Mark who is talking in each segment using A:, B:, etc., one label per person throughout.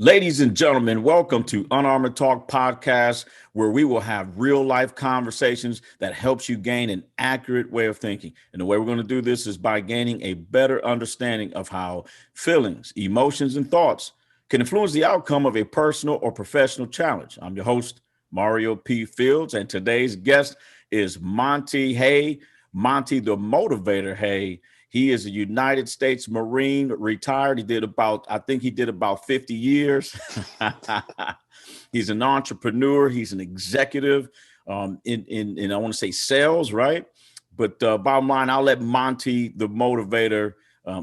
A: Ladies and gentlemen, welcome to Unarmored Talk podcast, where we will have real life conversations that helps you gain an accurate way of thinking. And the way we're going to do this is by gaining a better understanding of how feelings, emotions, and thoughts can influence the outcome of a personal or professional challenge. I'm your host, Mario P. Fields, and today's guest is Monte Hay, Monte the Motivator Hay. He is a United States Marine, retired. I think he did about 50 years. He's an entrepreneur. He's an executive in I want to say sales, right? But bottom line, I'll let Monte, the motivator,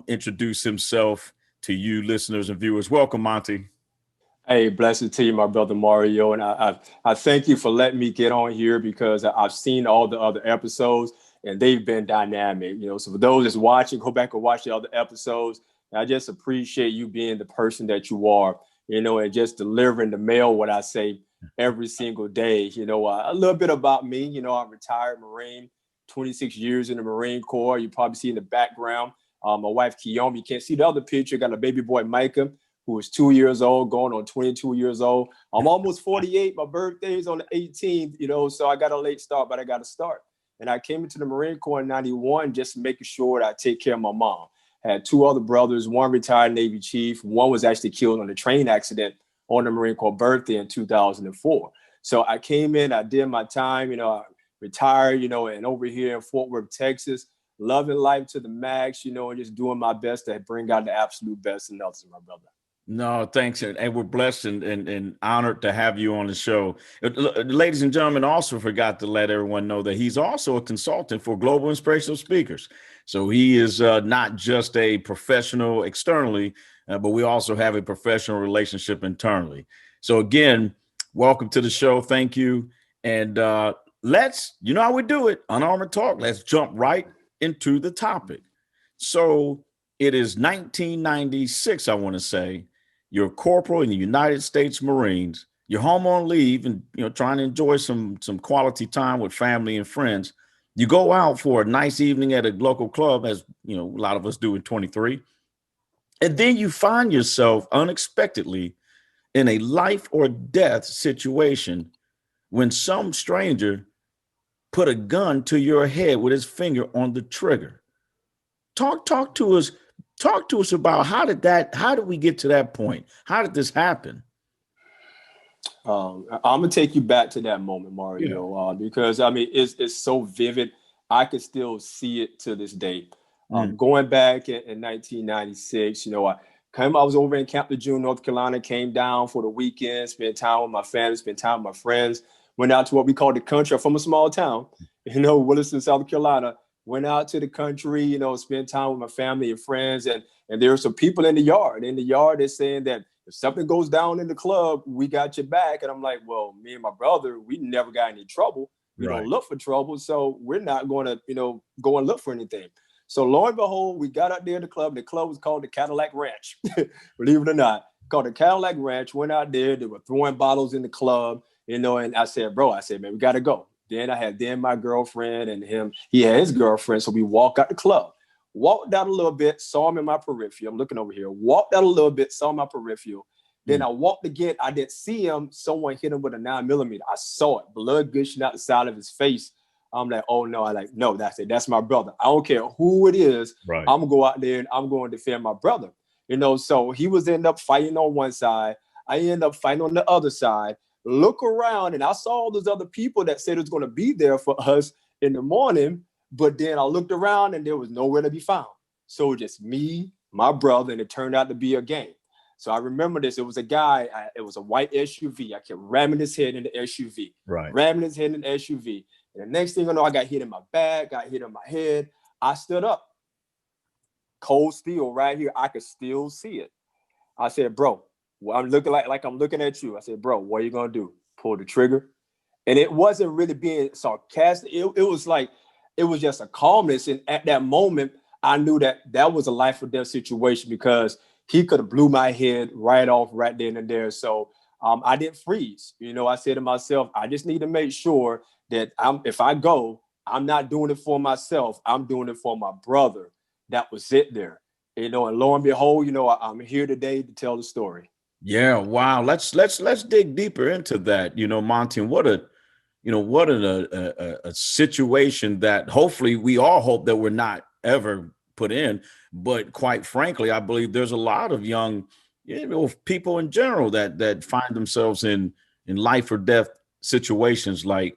A: introduce himself to you listeners and viewers. Welcome, Monte.
B: Hey, blessed to you, my brother Mario. And I thank you for letting me get on here because I've seen all the other episodes and they've been dynamic. So for those that's watching, go back and watch the other episodes. And I just appreciate you being the person that you are, and just delivering the mail, what I say every single day. A little bit about me, I'm a retired Marine, 26 years in the Marine Corps. You probably see in the background, my wife, Kiyom. You can't see the other picture. Got a baby boy, Micah, who is 2 years old, going on 22 years old. I'm almost 48. My birthday is on the 18th, so I got a late start, but I got to start. And I came into the Marine Corps in 91, just making sure that I take care of my mom. I had two other brothers, one retired Navy chief. One was actually killed on a train accident on the Marine Corps birthday in 2004. So I came in, I did my time, I retired, and over here in Fort Worth, Texas, loving life to the max, and just doing my best to bring out the absolute best in others, my brother.
A: No, thanks. And we're blessed and honored to have you on the show. Ladies and gentlemen, also forgot to let everyone know that he's also a consultant for global inspirational speakers. So he is not just a professional externally, but we also have a professional relationship internally. So again, welcome to the show. Thank you. And you know how we do it, Unarmored Talk. Let's jump right into the topic. So it is 1996, I want to say. You're a corporal in the United States Marines. You're home on leave and trying to enjoy some quality time with family and friends. You go out for a nice evening at a local club, as a lot of us do in 23, and then you find yourself unexpectedly in a life or death situation when some stranger put a gun to your head with his finger on the trigger. Talk to us. Talk to us about how did we get to that point? How did this happen?
B: I'm gonna take you back to that moment, Mario, because it's so vivid. I can still see it to this day. Going back in 1996, I was over in Camp Lejeune, North Carolina, came down for the weekend, spent time with my family, spent time with my friends, went out to what we call the country. I'm from a small town, Williston, South Carolina. Went out to the country, spent time with my family and friends. And there were some people in the yard. In the yard, they're saying that if something goes down in the club, we got your back. And I'm like, well, me and my brother, we never got any trouble. We don't look for trouble. So we're not going to, go and look for anything. So lo and behold, we got out there in the club. The club was called the Cadillac Ranch, believe it or not, called the Cadillac Ranch. Went out there. They were throwing bottles in the club, and I said, man, we got to go. Then I had my girlfriend and him. He had his girlfriend. So we walked out the club, walked out a little bit, saw him in my peripheral. I'm looking over here, walked out a little bit, saw my peripheral. Then I walked again. I didn't see him. Someone hit him with a 9mm. I saw it, blood gushing out the side of his face. I'm like, oh no. No, that's it. That's my brother. I don't care who it is. Right. I'm going to go out there and I'm going to defend my brother. So he was end up fighting on one side. I end up fighting on the other side. Look around, and I saw all those other people that said it was going to be there for us in the morning. But then I looked around, and there was nowhere to be found. So just me, my brother, and it turned out to be a game. So I remember this. It was a guy. It was a white SUV. I kept ramming his head in the SUV. Right. Ramming his head in the SUV. And the next thing I know, I got hit in my back, got hit in my head. I stood up. Cold steel right here. I could still see it. I said, bro. Well, I'm looking like I'm looking at you. I said, bro, what are you going to do? Pull the trigger? And it wasn't really being sarcastic. It was like, it was just a calmness. And at that moment, I knew that was a life or death situation because he could have blew my head right off right then and there. So I didn't freeze. I said to myself, I just need to make sure that if I go, I'm not doing it for myself. I'm doing it for my brother. That was it there. And lo and behold, I'm here today to tell the story.
A: Yeah, wow. Let's dig deeper into that. Monty, and what a situation that hopefully we all hope that we're not ever put in. But quite frankly, I believe there's a lot of young, people in general that find themselves in life or death situations like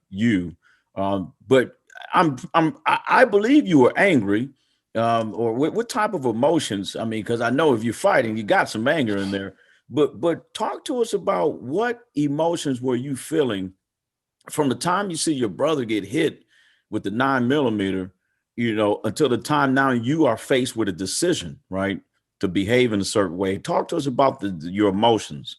A: you. But I believe you were angry. Or what type of emotions? I mean, because I know if you're fighting, you got some anger in there. But talk to us about what emotions were you feeling from the time you see your brother get hit with the 9 millimeter, until the time now you are faced with a decision, right, to behave in a certain way. Talk to us about your emotions.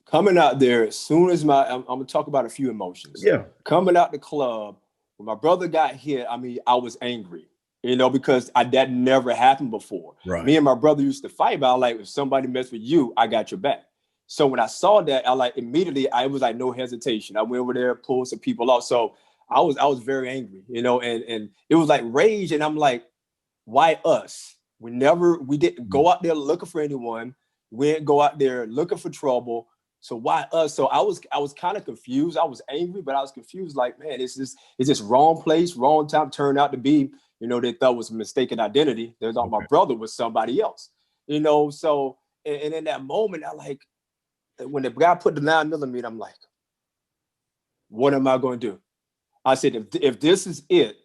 B: Coming out there, as soon as I'm gonna talk about a few emotions.
A: Yeah.
B: Coming out the club, when my brother got hit, I mean, I was angry, because that never happened before.
A: Right.
B: Me and my brother used to fight, but I like, if somebody mess with you, I got your back. So when I saw that, immediately, I was like, no hesitation. I went over there, pulled some people off. So I was very angry, and it was like rage. And I'm like, why us? We didn't go out there looking for anyone. We didn't go out there looking for trouble. So why us? So I was kind of confused. I was angry, but I was confused. Like, man, is this wrong place, wrong time? Turned out to be, they thought it was a mistaken identity. They thought my brother was somebody else. So and in that moment, when the guy put the 9 millimeter, I'm like, what am I going to do? I said, if this is it,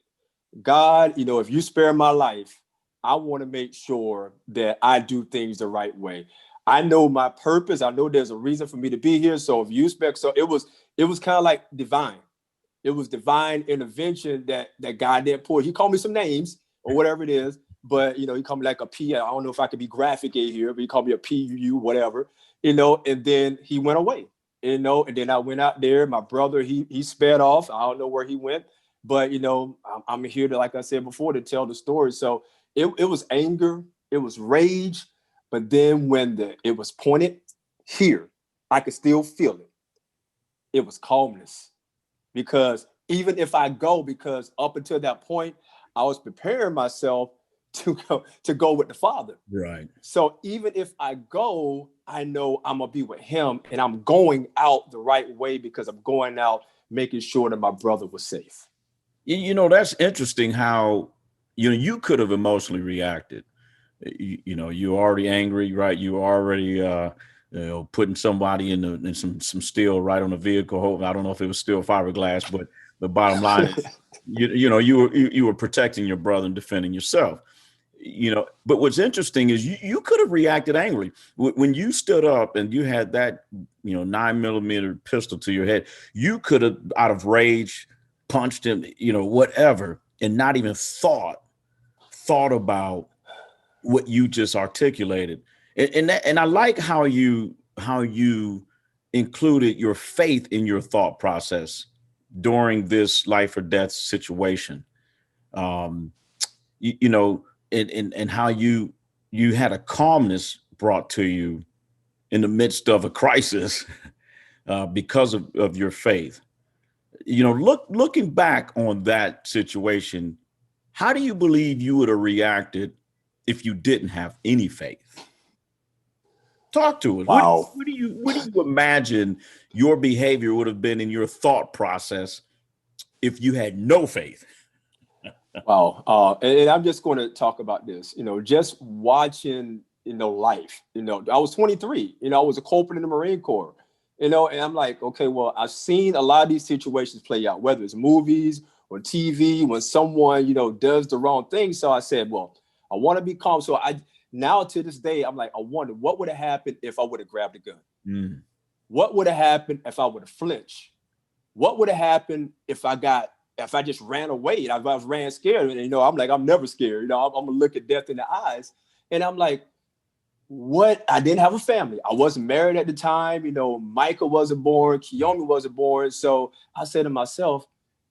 B: God, if you spare my life, I want to make sure that I do things the right way. I know my purpose. I know there's a reason for me to be here. So if you expect, so it was kind of like divine. It was divine intervention that God didn't pour. He called me some names or whatever it is, but he called me like a P. I don't know if I could be graphic here, but he called me a PU, whatever, and then he went away, and then I went out there. My brother, he sped off. I don't know where he went, but I'm here to, like I said before, to tell the story. So it was anger, it was rage, but then when it was pointed here, I could still feel it. It was calmness, because even if I go, because up until that point, I was preparing myself to go with the Father.
A: Right.
B: So even if I go, I know I'm gonna be with Him, and I'm going out the right way, because I'm going out making sure that my brother was safe.
A: That's interesting how you could have emotionally reacted. You're already angry, right? You already putting somebody in some steel right on the vehicle. I don't know if it was steel fiberglass, but the bottom line is you were protecting your brother and defending yourself. But what's interesting is you could have reacted angrily when you stood up and you had that 9 millimeter pistol to your head. You could have, out of rage, punched him, whatever, and not even thought about what you just articulated. And I like how you included your faith in your thought process during this life or death situation. Um, and how you had a calmness brought to you in the midst of a crisis because of your faith. Looking back on that situation, how do you believe you would have reacted if you didn't have any faith? Talk to us.
B: Wow.
A: What do you imagine your behavior would have been in your thought process if you had no faith?
B: Wow. And I'm just going to talk about this, just watching, life, I was 23, I was a corporal in the Marine Corps, and I'm like, okay, well, I've seen a lot of these situations play out, whether it's movies or TV, when someone, does the wrong thing. So I said, well, I want to be calm. So now to this day, I'm like, I wonder what would have happened if I would have grabbed a gun.
A: Mm.
B: What would have happened if I would have flinched? What would have happened if I just ran away? I was ran scared, and I'm like, I'm never scared. I'm gonna look at death in the eyes, and I'm like, what? I didn't have a family. I wasn't married at the time. Michael wasn't born. Kiyomi wasn't born. So I said to myself,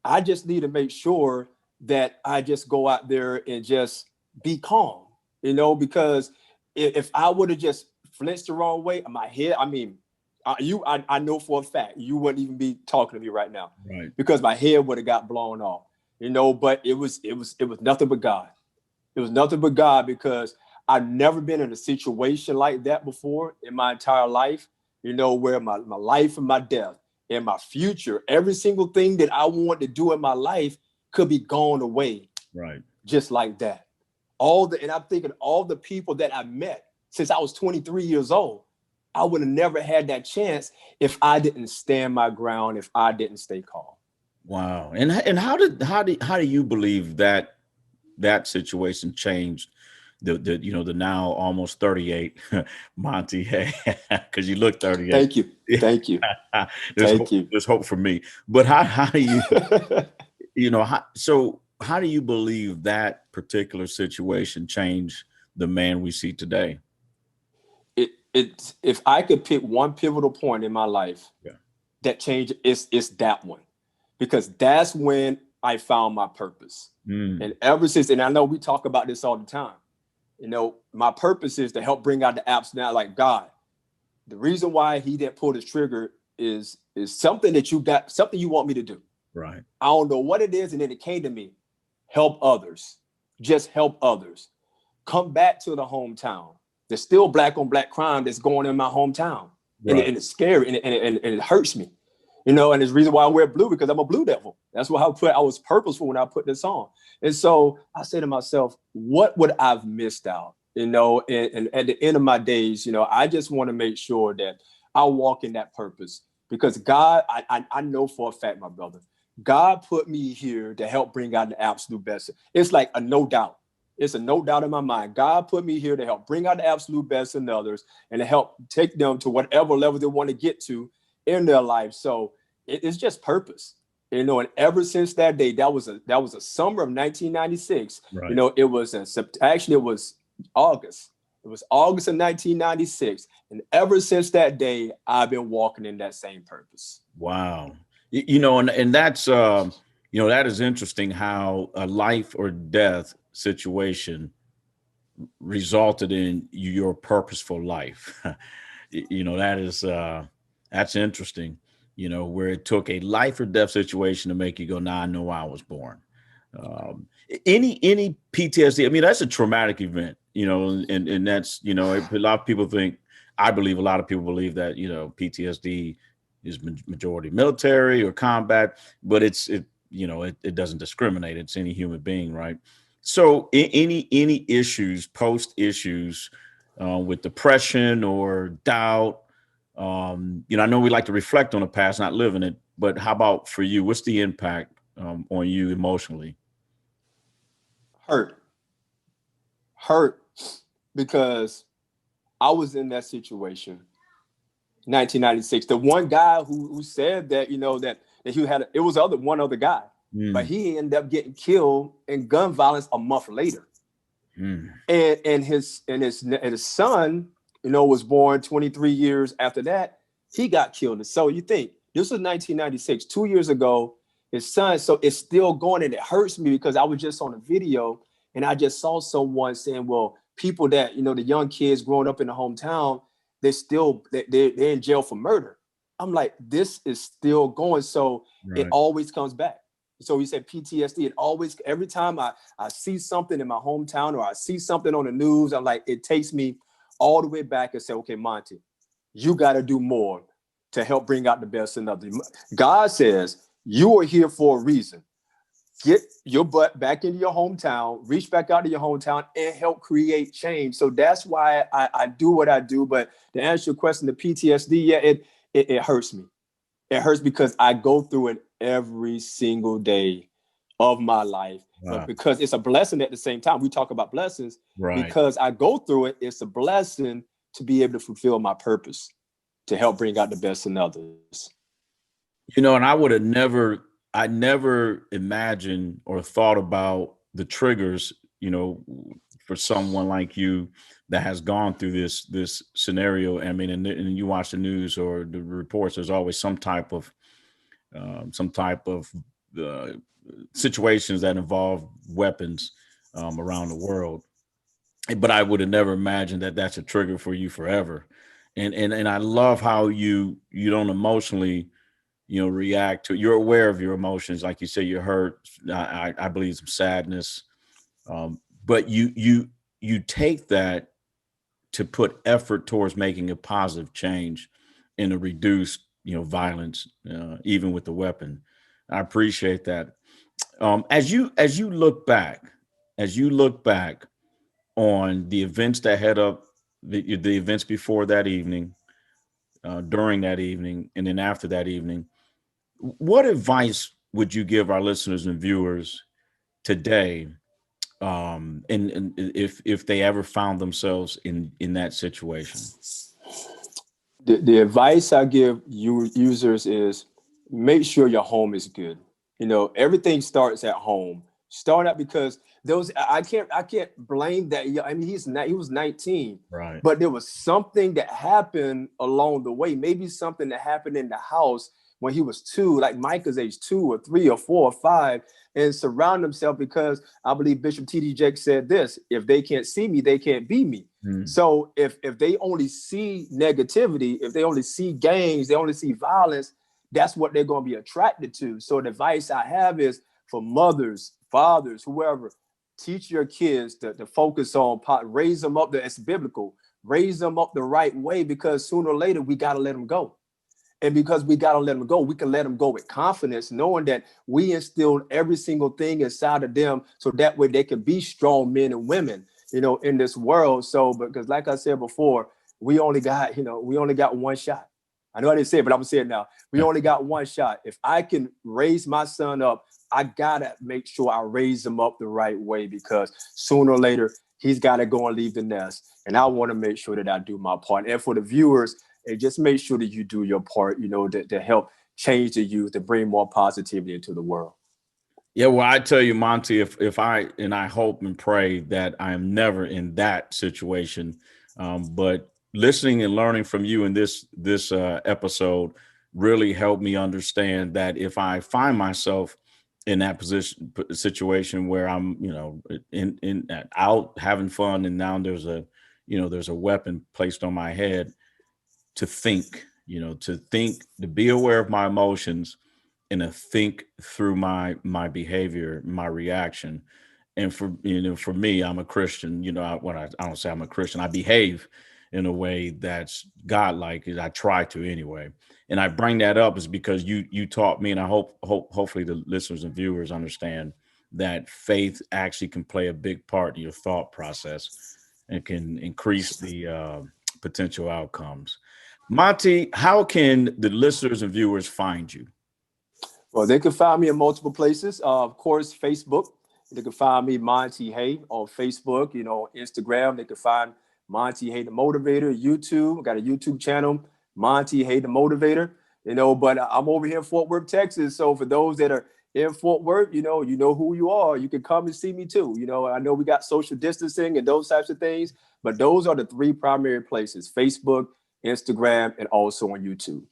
B: I just need to make sure that I just go out there and just be calm. Because if I would have just flinched the wrong way, my head, I mean, I know for a fact you wouldn't even be talking to me right now,
A: Right.
B: because my head would have got blown off. But it was nothing but God. It was nothing but God, because I've never been in a situation like that before in my entire life, where my life and my death and my future, every single thing that I want to do in my life could be gone away.
A: Right.
B: Just like that. And I'm thinking all the people that I met since I was 23 years old, I would have never had that chance if I didn't stand my ground, if I didn't stay calm.
A: Wow. And how do you believe that situation changed the now almost 38 Monte Hay, because you look 38.
B: Thank you.
A: There's hope for me. But how do you how do you believe that particular situation changed the man we see today?
B: If I could pick one pivotal point in my life that changed, it's that one, because that's when I found my purpose. And ever since, and I know we talk about this all the time, my purpose is to help bring out the apps now. Like, God, the reason why he didn't pull this trigger is something that you got, something you want me to do.
A: Right.
B: I don't know what it is. And then it came to me, help others, just help others. Come back to the hometown. There's still black on black crime that's going in my hometown. Right. And it's scary and it hurts me, and there's a reason why I wear blue, because I'm a blue devil. That's why I was purposeful when I put this on. And so I say to myself, what would I've missed out? And at the end of my days, I just want to make sure that I walk in that purpose, because God, I know for a fact, my brother, God put me here to help bring out the absolute best. It's like a no doubt. It's a no doubt in my mind. God put me here to help bring out the absolute best in others and to help take them to whatever level they want to get to in their life. So it's just purpose, and ever since that day, that was a summer of 1996.
A: Right.
B: It was August. It was August of 1996. And ever since that day, I've been walking in that same purpose.
A: Wow. And that's, that is interesting how a life or death situation resulted in your purposeful life. That's interesting, where it took a life or death situation to make you go, nah, I know why I was born. Any PTSD, I mean, that's a traumatic event, and that's, a lot of people I believe a lot of people believe that, PTSD is majority military or combat, but it doesn't discriminate. It's any human being, right? So any issues, post issues with depression or doubt, I know we like to reflect on the past, not live in it, but how about for you? What's the impact on you emotionally?
B: Hurt, because I was in that situation. 1996. The one guy who said that, that he had, it was one other guy, but he ended up getting killed in gun violence a month later. And his son, was born 23 years after that. He got killed. And so you think this was 1996, 2 years ago, his son. So it's still going, and it hurts me because I was just on a video and I just saw someone saying, well, people that, the young kids growing up in the hometown, they're in jail for murder. I'm like, this is still going. So It always comes back. So he said PTSD, it always, every time I see something in my hometown or I see something on the news, I'm like, it takes me all the way back and say, okay, Monte, you got to do more to help bring out the best in others. God says you are here for a reason. Get your butt back into your hometown, reach back out to your hometown and help create change. So that's why I do what I do. But to answer your question, the PTSD, it hurts me. It hurts because I go through it every single day of my life. Wow. But because it's a blessing at the same time, we talk about blessings, because I go through it, it's a blessing to be able to fulfill my purpose, to help bring out the best in others.
A: And I never imagined or thought about the triggers, for someone like you that has gone through this scenario. I mean, and you watch the news or the reports, there's always some type of situations that involve weapons around the world. But I would have never imagined that that's a trigger for you forever. And I love how you don't emotionally, react to it. You're aware of your emotions. Like you say, you're hurt. I believe some sadness. But you you take that to put effort towards making a positive change and to reduce, violence, even with the weapon. I appreciate that. As you look back on the events that head up the events before that evening, during that evening, and then after that evening, what advice would you give our listeners and viewers today, and if they ever found themselves in that situation?
B: The advice I give you users is make sure your home is good. Everything starts at home. Start out because those I can't blame that. I mean, he was 19,
A: Right.
B: but there was something that happened along the way. Maybe something that happened in the house when he was 2, like Micah's age, 2 or 3 or 4 or 5, and surround himself, because I believe Bishop T.D. Jakes said this: if they can't see me, they can't be me. So if they only see negativity, if they only see gangs, they only see violence, that's what they're going to be attracted to. So the advice I have is for mothers, fathers, whoever, teach your kids to focus on, raise them up. It's biblical. Raise them up the right way, because sooner or later we got to let them go. And because we got to let them go, we can let them go with confidence, knowing that we instilled every single thing inside of them, so that way they can be strong men and women, in this world. So, because like I said before, we only got one shot. I know I didn't say it, but I'm gonna say it now. We only got one shot. If I can raise my son up, I gotta make sure I raise him up the right way, because sooner or later he's got to go and leave the nest. And I want to make sure that I do my part. And for the viewers, and just make sure that you do your part, to help change the youth, to bring more positivity into the world.
A: Yeah, well, I tell you, Monte, if I hope and pray that I am never in that situation, but listening and learning from you in this episode really helped me understand that if I find myself in that situation where I'm, in out having fun, and now there's a weapon placed on my head, to think, to be aware of my emotions, and to think through my behavior, my reaction. And for me, I'm a Christian. I don't say I'm a Christian. I behave in a way that's godlike, as I try to anyway. And I bring that up is because you taught me, and I hopefully the listeners and viewers understand that faith actually can play a big part in your thought process and can increase the potential outcomes. Monte, how can the listeners and viewers find you?
B: Well, they can find me in multiple places. Of course, Facebook. They can find me, Monte Hay, on Facebook. Instagram. They can find Monte Hay the Motivator. YouTube. I got a YouTube channel, Monte Hay the Motivator. But I'm over here in Fort Worth, Texas. So for those that are in Fort Worth, you know who you are. You can come and see me too. I know we got social distancing and those types of things, but those are the 3 primary places: Facebook, Instagram, and also on YouTube.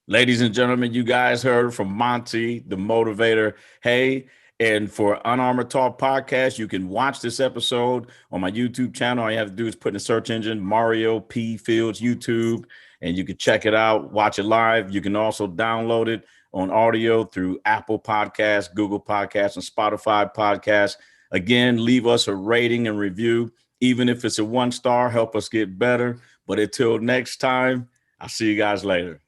A: Ladies and gentlemen, you guys heard from Monte, the Motivator. Hey, and for Unarmored Talk podcast, you can watch this episode on my YouTube channel. All you have to do is put in the search engine Mario P. Fields YouTube, and you can check it out, watch it live. You can also download it on audio through Apple Podcasts, Google Podcasts, and Spotify Podcasts. Again, leave us a rating and review. Even if it's a 1 star, help us get better. But until next time, I'll see you guys later.